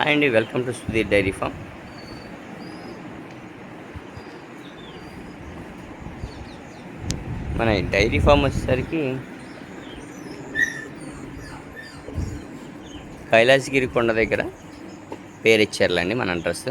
Hi అండి, welcome to Sudheer dairy farm. మన dairy farm వచ్చేసరికి కైలాసగిరి కొండ దగ్గర పేరిచ్చారులేండి మన అడ్రస్.